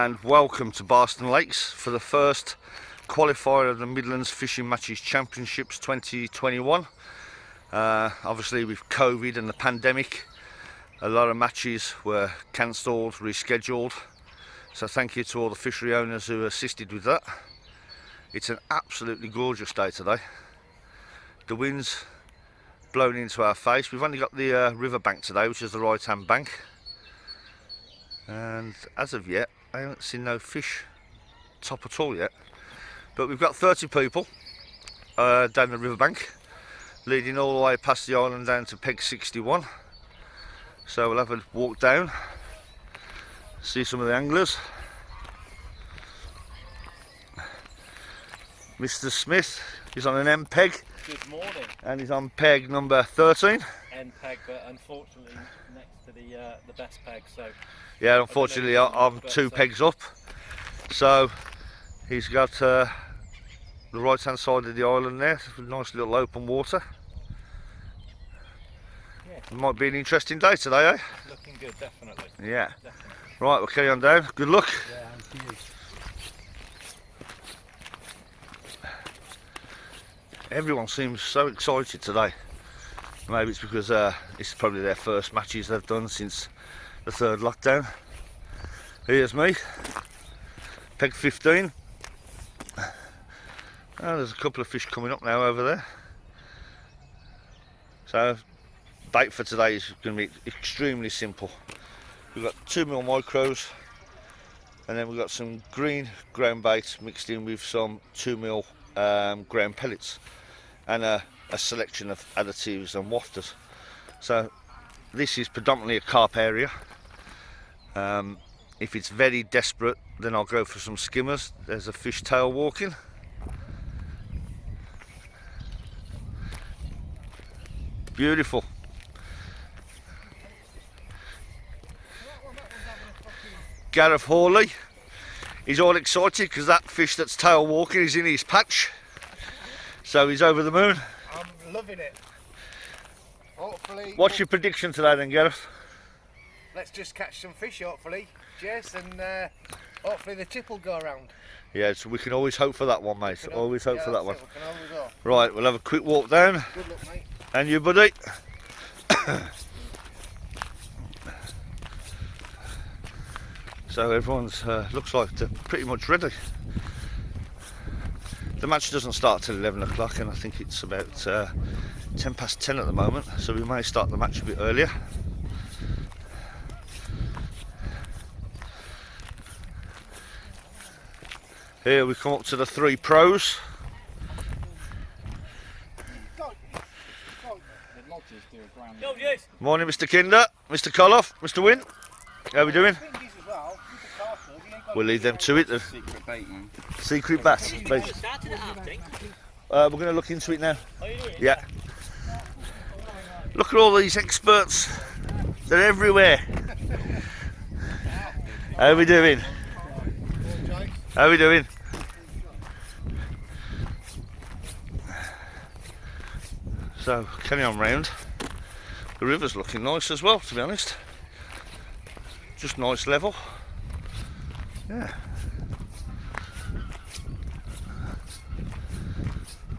and welcome to Barston Lakes for the first qualifier of the Midlands Fishing Matches Championships 2021. Obviously with COVID and the pandemic, a lot of matches were cancelled, rescheduled, so thank you to all the fishery owners who assisted with that. It's an absolutely gorgeous day today. The wind's blown into our face. We've only got the river bank today, which is the right hand bank, and as of yet I haven't seen no fish top at all yet, but we've got 30 people down the riverbank, leading all the way past the island down to peg 61. So we'll have a walk down, see some of the anglers. Mr. Smith is on an M peg. Good morning. And he's on peg number 13. N peg, but unfortunately next to the best peg. So yeah, unfortunately I'm two pegs up. So he's got the right hand side of the island there, nice little open water. Yeah. It might be an interesting day today, eh? Looking good, definitely. Yeah. Definitely. Right, we'll carry on down. Good luck. Yeah, thank you. Everyone seems so excited today. Maybe it's because it's probably their first matches they've done since the third lockdown. Here's me, peg 15. Oh, there's a couple of fish coming up now over there. So bait for today is going to be extremely simple. We've got 2mm micros, and then we've got some green ground bait mixed in with some 2mm ground pellets, and a selection of additives and wafters. So this is predominantly a carp area. If it's very desperate, then I'll go for some skimmers. There's a fish tail walking. Beautiful. Gareth Hawley, he's all excited because that fish that's tail walking is in his patch. So he's over the moon. I'm loving it. Hopefully. What's your prediction today then, Gareth? Let's just catch some fish, hopefully, Jess, and hopefully the tip will go around. Yeah, so we can always hope for that one, mate. Always hope for that one. We can always hope. Right, we'll have a quick walk down. Good luck, mate. And you, buddy. So everyone's looks like they're pretty much ready. The match doesn't start till 11 o'clock, and I think it's about 10 past 10 at the moment, so we may start the match a bit earlier. Here we come up to the 3 pros. Morning, Mr. Kinder, Mr. Koloff, Mr. Wynn. How are we doing? We'll leave them to it. Secret bait, man. Secret bass. Bait. We're going to look into it now. Yeah. Look at all these experts. They're everywhere. How are we doing? How are we doing? So, carry on round. The river's looking nice as well, to be honest. Just nice level. Yeah.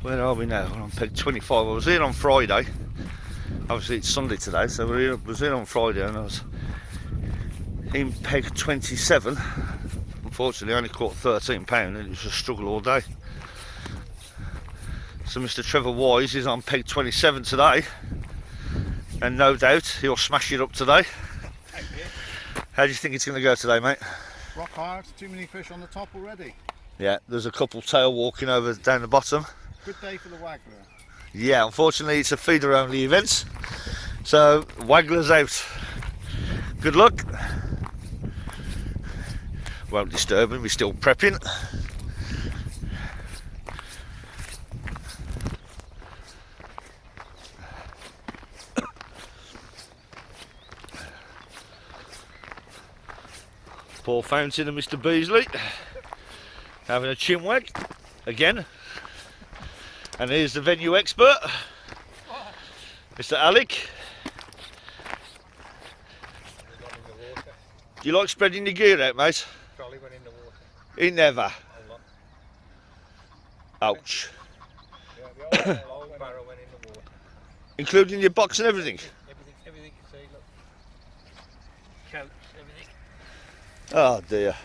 Where are we now? We're on peg 25. I was here on Friday. Obviously it's Sunday today, so I was here on Friday and I was in peg 27. Unfortunately I only caught £13 and it was a struggle all day. So Mr. Trevor Wise is on peg 27 today, and no doubt he'll smash it up today. How do you think it's going to go today, mate? Rock hard, too many fish on the top already. Yeah, there's a couple tail walking over down the bottom. Good day for the waggler. Yeah, unfortunately it's a feeder only event, so waggler's out. Good luck. Won't disturb him, we're still prepping. Paul Fountain and Mr. Beasley having a chin wag again. And here's the venue expert, Mr. Alec. Do you like spreading your gear out, mate? Try trolley went in the water. He never. A lot. Ouch. Yeah, the old barrel went in the water. Including your box and everything. Everything you see, look. Coats, everything. Oh dear.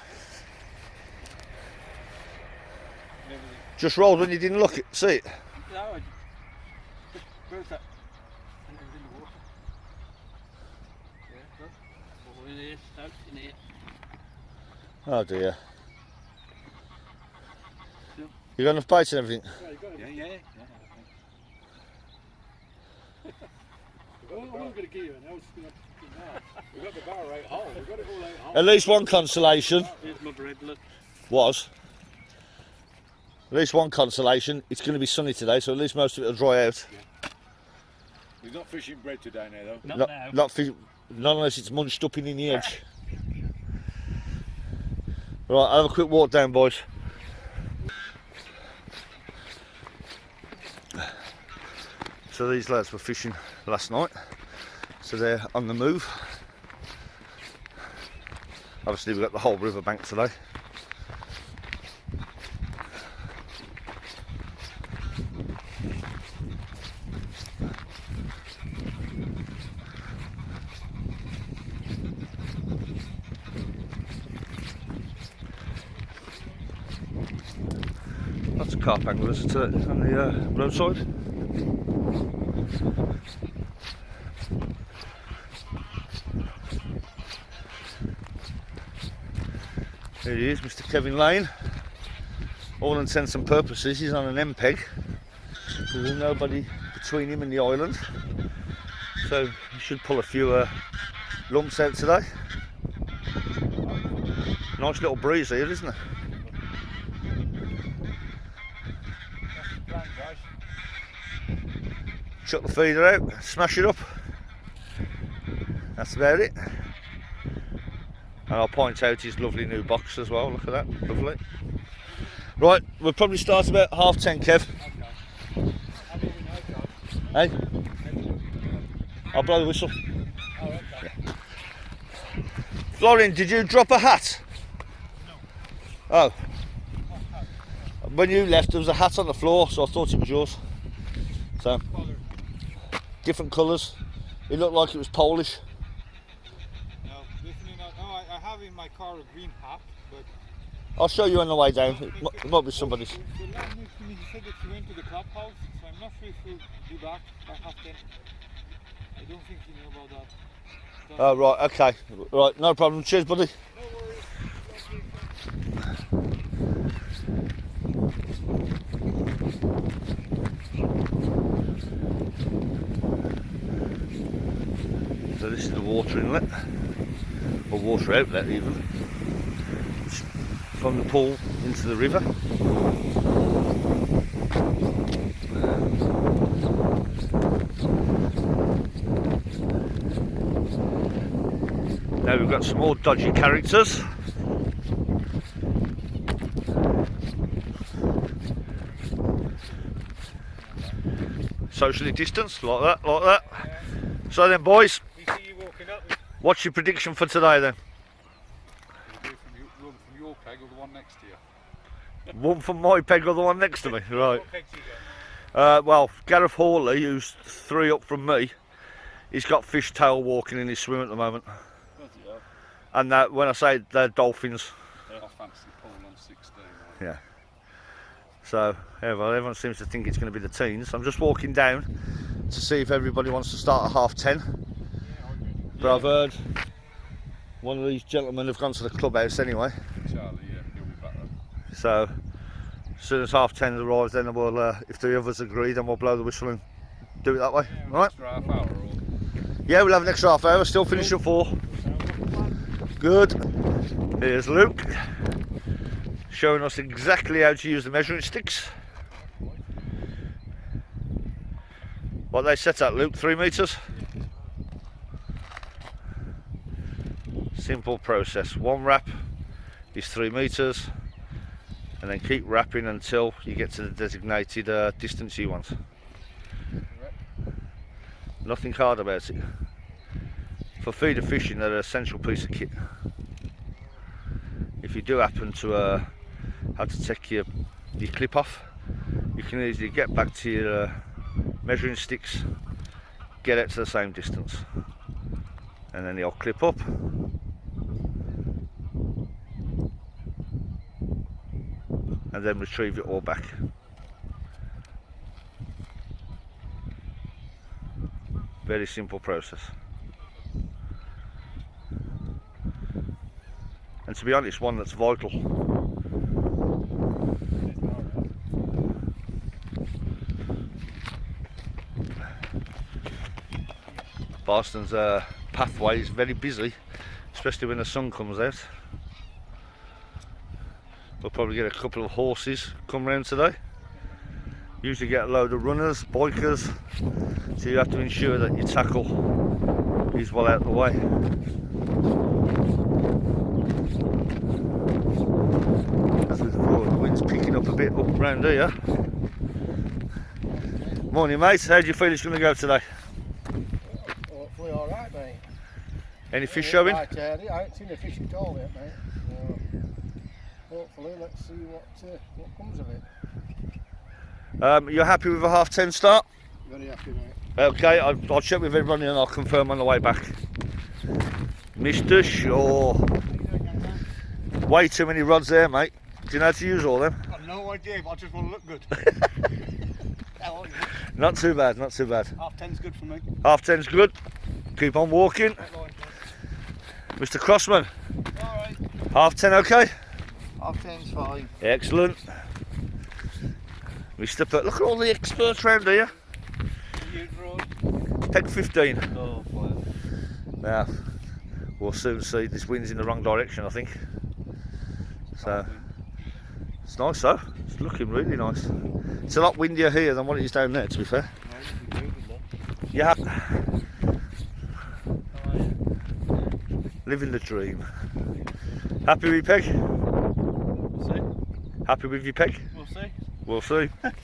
Everything. Just rolled when you didn't look it. See it? No, I just broke that. And it was in the water. Yeah, look. All in here, out in here. Oh dear. Yeah. You got enough bites and everything? Yeah. I'm not going to give you an else. We've got the barrel out whole. We've got it all out whole. At least one consolation Here's my bread, look. was. At least one consolation. It's going to be sunny today, so at least most of it will dry out. He's not fishing bread today now, though. Not Not, now. not unless it's munched up in the edge. Right, I'll have a quick walk down, boys. So these lads were fishing last night, so they're on the move. Obviously we've got the whole riverbank today. Lots of carp anglers on the roadside. Here he is, Mr. Kevin Lane. All intents and purposes, he's on an MPEG. There's nobody between him and the island, so he should pull a few lumps out today. Nice little breeze here, isn't it? Chuck the feeder out, smash it up. That's about it. And I'll point out his lovely new box as well. Look at that, lovely. Right, we'll probably start about 10:30, Kev. Hey? I'll blow the whistle. Oh, okay. Florian, did you drop a hat? No. Oh. When you left, there was a hat on the floor, so I thought it was yours. So, Colour. different colours. It looked like it was Polish. No, definitely not. No, I have in my car a green hat, but I'll show you on the way down. It might be somebody's. the lad next to me, he said that she went to the clubhouse, so I'm not sure if he'll be back by 10:30. I don't think he knew about that. Oh, right, okay. Right, no problem. Cheers, buddy. No worries. So this is the water inlet, or water outlet even, from the pool into the river. Now we've got some more dodgy characters. Socially distanced, like that, like that. So then, boys, We see you walking up. what's your prediction for today then? We'll do from your peg or the one next to you. One from my peg or the one next to me, right. What pegs you got? Well, Gareth Hawley, who's 3 up from me, he's got fishtail walking in his swim at the moment. And that, when I say they're dolphins, I fancy Paul on 16. yeah. So, everyone seems to think it's going to be the teens. I'm just walking down to see if everybody wants to start at 10:30. But I've heard one of these gentlemen have gone to the clubhouse anyway. Charlie, yeah, he'll be back then. So, as soon as 10:30 arrives, then we'll, if the others agree, then we'll blow the whistle and do it that way. All right? Extra half hour or... Yeah, we'll have an extra half hour. Still finish at 4. Good. Here's Luke, showing us exactly how to use the measuring sticks. What they set at, Luke? 3 metres? Simple process. One wrap is 3 metres, and then keep wrapping until you get to the designated distance you want. Nothing hard about it. For feeder fishing, they're an essential piece of kit. If if you do happen to have to take your clip off, you can easily get back to your measuring sticks, get it to the same distance, and then you'll clip up. And then retrieve it all back. Very simple process. And to be honest, one that's vital. Barston's pathway is very busy, especially when the sun comes out. We'll probably get a couple of horses come round today. Usually get a load of runners, bikers, so you have to ensure that your tackle is well out of the way. Oh, the wind's picking up a bit up round here. Morning mate, how do you feel it's going to go today? Hopefully alright, mate. Any fish showing? Right, I haven't seen a fish at all yet, mate. Hopefully, let's see what comes of it. You're happy with a 10:30 start? Very happy, mate. Okay, I'll check with everybody and I'll confirm on the way back. Mr. Shaw. Way too many rods there, mate. Do you know how to use all them? I've no idea, but I just want to look good. Not too bad, not too bad. 10's good for me. 10's good. Keep on walking. Mr. Crossman. Alright. 10 okay? 10's fine. Excellent. Mr. Look at all the experts around here. Peg 15. Oh, boy. Now, we'll soon see. This wind's in the wrong direction, I think. So, it's nice though. It's looking really nice. It's a lot windier here than what it is down there, to be fair. Yeah. Living the dream. Happy with your peg? We'll see. Happy with your peg? We'll see. We'll see. Where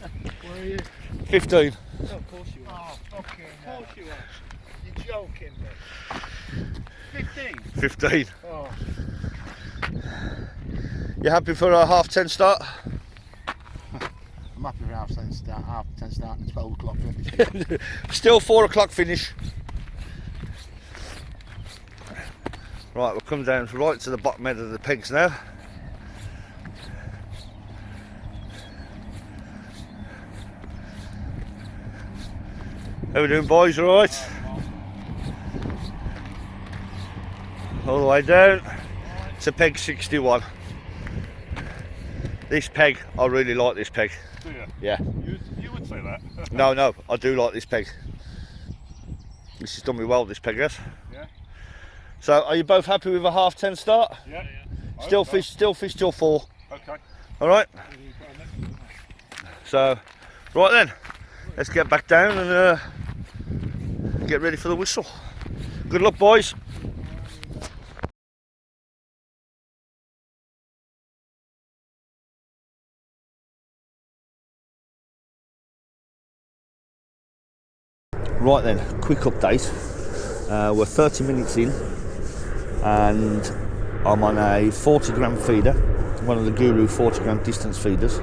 are you? 15. Oh, of course you are. Oh, fucking Of course you are. You're joking, mate. 15. 15. Oh, You happy for a 10:30 start? I'm happy for 10 start, 10 start and 12 o'clock finish. Still 4 o'clock finish. Right, we'll come down right to the bottom end of the pegs now. How we doing, boys? All right? All the way down to peg 61. This peg, I really like this peg. Do you? Yeah. You would say that. No, I do like this peg. This has done me well, this peg, yes. Yeah. So, are you both happy with a 10:30 start? Yeah. Still fish till 4. Okay. All right. So, right then, let's get back down and get ready for the whistle. Good luck, boys. Right then, quick update. We're 30 minutes in and I'm on a 40 gram feeder, one of the Guru 40 gram distance feeders,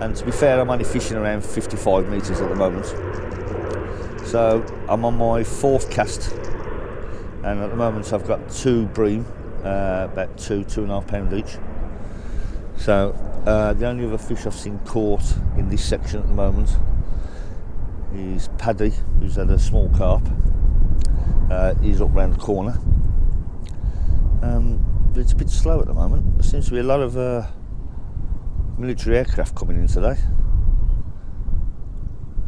and to be fair I'm only fishing around 55 metres at the moment. So I'm on my 4th cast and at the moment I've got 2 bream, about 2.5 pound each. So the only other fish I've seen caught in this section at the moment is Paddy, who's had a small carp. He's up round the corner. But it's a bit slow at the moment. There seems to be a lot of military aircraft coming in today.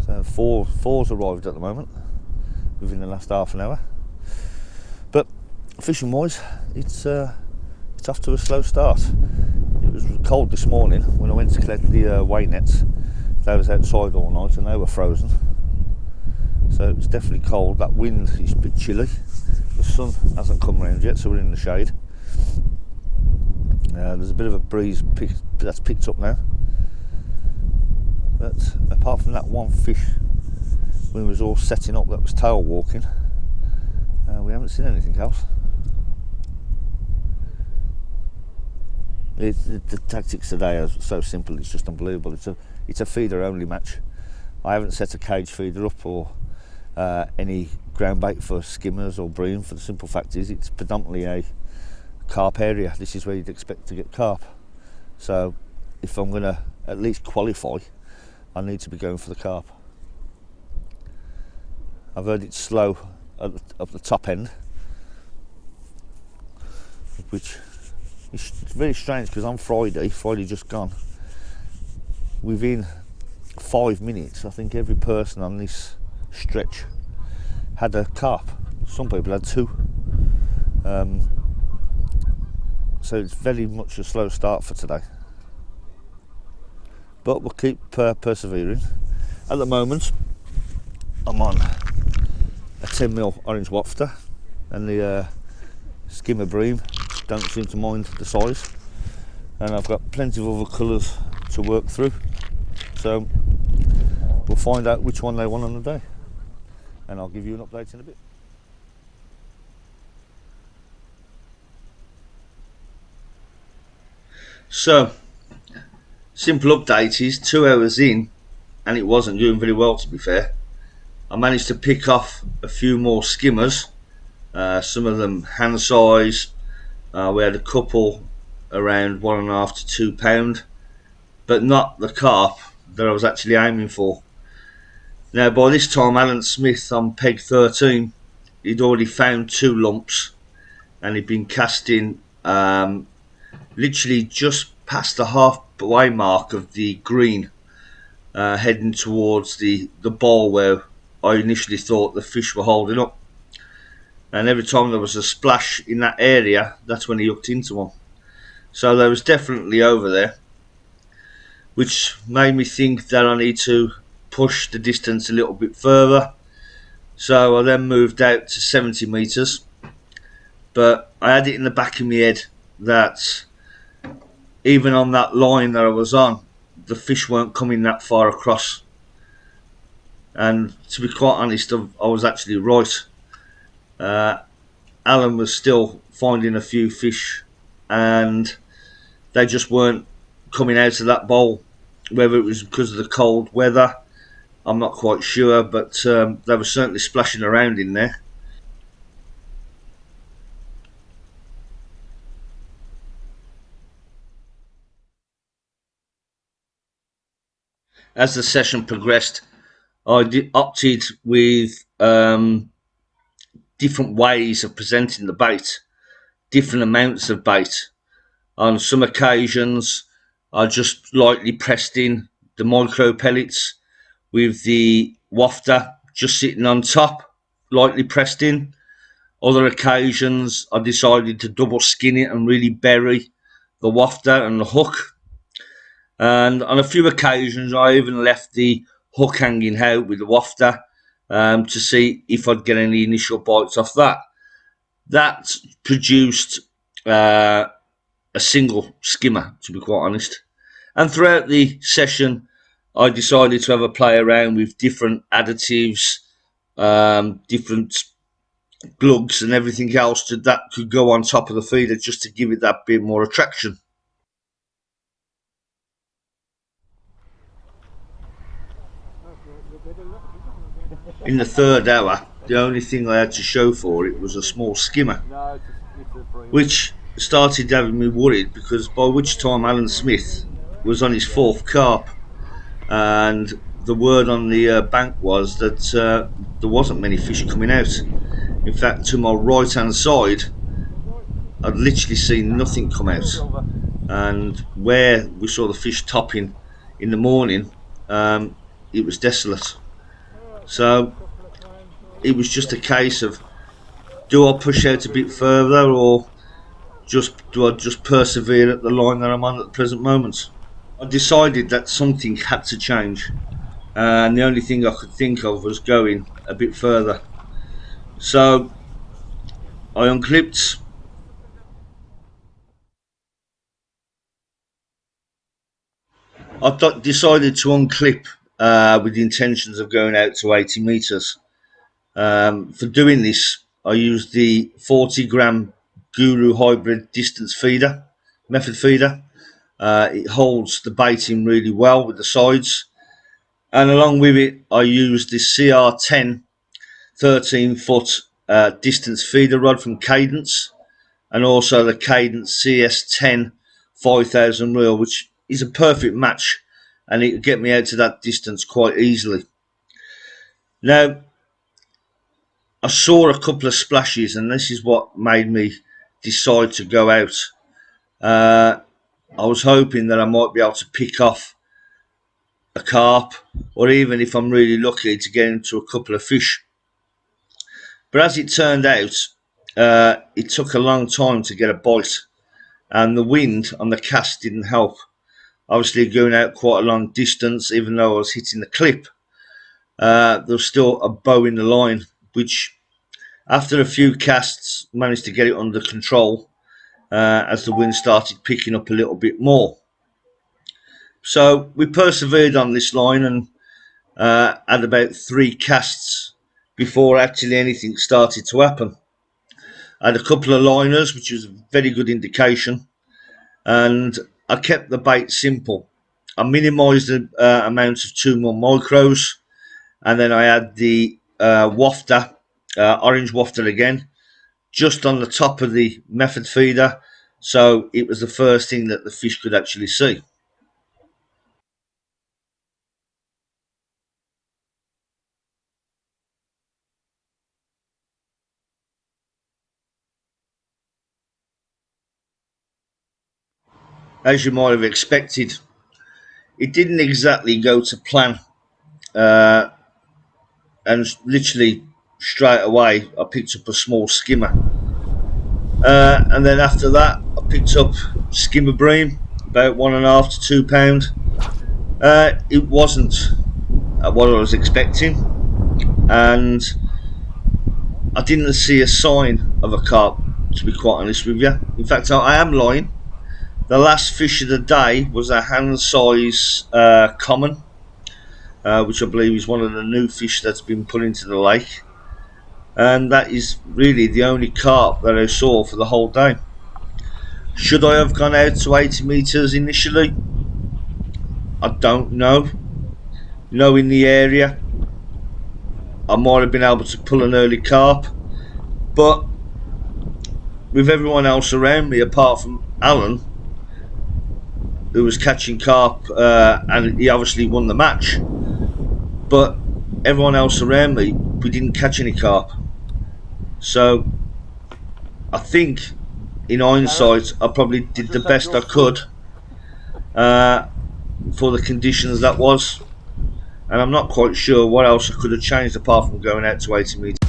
So four's arrived at the moment within the last half an hour. But fishing wise, it's off to a slow start. It was cold this morning when I went to collect the weigh nets. They was outside all night and they were frozen. So it was definitely cold. That wind is a bit chilly. The sun hasn't come round yet, so we're in the shade. There's a bit of a breeze that's picked up now. But apart from that one fish, when we was all setting up that was tail walking, we haven't seen anything else. The tactics today are so simple, it's just unbelievable. It's a feeder only match. I haven't set a cage feeder up or any ground bait for skimmers or bream, for the simple fact is it's predominantly a carp area. This is where you'd expect to get carp. So if I'm going to at least qualify, I need to be going for the carp. I've heard it's slow at the top end, which is very strange because on Friday just gone, within 5 minutes I think every person on this stretch had a carp. Some people had two. So it's very much a slow start for today, but we'll keep persevering. At the moment I'm on a 10mm orange wafter, and the skimmer bream don't seem to mind the size, and I've got plenty of other colours to work through, so we'll find out which one they want on the day, and I'll give you an update in a bit. So, simple update is 2 hours in, and it wasn't doing very well, to be fair. I managed to pick off a few more skimmers, some of them hand size. We had a couple around 1.5 to 2 pound, but not the carp that I was actually aiming for. Now by this time Alan Smith on peg 13, he'd already found 2 lumps, and he'd been casting literally just past the halfway mark of the green, heading towards the bowl where I initially thought the fish were holding up. And every time there was a splash in that area, that's when he hooked into one. So they was definitely over there, which made me think that I need to push the distance a little bit further. So I then moved out to 70 metres, but I had it in the back of my head that even on that line that I was on, the fish weren't coming that far across. And to be quite honest, I was actually right. Alan was still finding a few fish, and they just weren't coming out of that bowl. Whether it was because of the cold weather, I'm not quite sure, but they were certainly splashing around in there. As the session progressed, I opted with different ways of presenting the bait, different amounts of bait. On some occasions, I just lightly pressed in the micro pellets with the wafter just sitting on top, lightly pressed in. Other occasions, I decided to double skin it and really bury the wafter and the hook. And on a few occasions, I even left the hook hanging out with the wafter to see if I'd get any initial bites off that. That produced a single skimmer, to be quite honest. And throughout the session, I decided to have a play around with different additives, different glugs and everything else that could go on top of the feeder, just to give it that bit more attraction. In the third hour, the only thing I had to show for it was a small skimmer, which started having me worried, because by which time Alan Smith was on his 4th carp, and the word on the bank was that there wasn't many fish coming out. In fact, to my right hand side, I'd literally seen nothing come out, and where we saw the fish topping in the morning, it was desolate. So it was just a case of, do I push out a bit further, or do I just persevere at the line that I'm on at the present moment? I decided that something had to change, and the only thing I could think of was going a bit further. So I unclipped. I decided to unclip with the intentions of going out to 80 metres. For doing this, I used the 40 gram Guru hybrid distance feeder, method feeder. It holds the bait in really well with the sides, and along with it I used this CR10 13-foot distance feeder rod from Cadence, and also the Cadence CS10 5000 reel, which is a perfect match, and it will get me out to that distance quite easily. Now, I saw a couple of splashes, and this is what made me decide to go out. I was hoping that I might be able to pick off a carp, or even if I'm really lucky, to get into a couple of fish. But as it turned out, it took a long time to get a bite, and the wind on the cast didn't help. Obviously, going out quite a long distance, even though I was hitting the clip, there was still a bow in the line, which after a few casts managed to get it under control as the wind started picking up a little bit more. So we persevered on this line and had about 3 casts before actually anything started to happen. I had a couple of liners, which was a very good indication, and I kept the bait simple. I minimised the amount of 2 more micros, and then I had the wafter, orange wafter again, just on the top of the method feeder, so it was the first thing that the fish could actually see. As you might have expected, it didn't exactly go to plan, and literally straight away I picked up a small skimmer, and then after that I picked up skimmer bream, about 1.5 to 2 pound. It wasn't what I was expecting, and I didn't see a sign of a carp, to be quite honest with you. In fact, I am lying. The last fish of the day was a hand size common, which I believe is one of the new fish that's been put into the lake, and that is really the only carp that I saw for the whole day. Should I have gone out to 80 metres initially? I don't know. Knowing the area, I might have been able to pull an early carp, but with everyone else around me apart from Alan, who was catching carp, and he obviously won the match, but everyone else around me, we didn't catch any carp. So I think in hindsight I probably did the best I could for the conditions that was, and I'm not quite sure what else I could have changed apart from going out to 80 metres.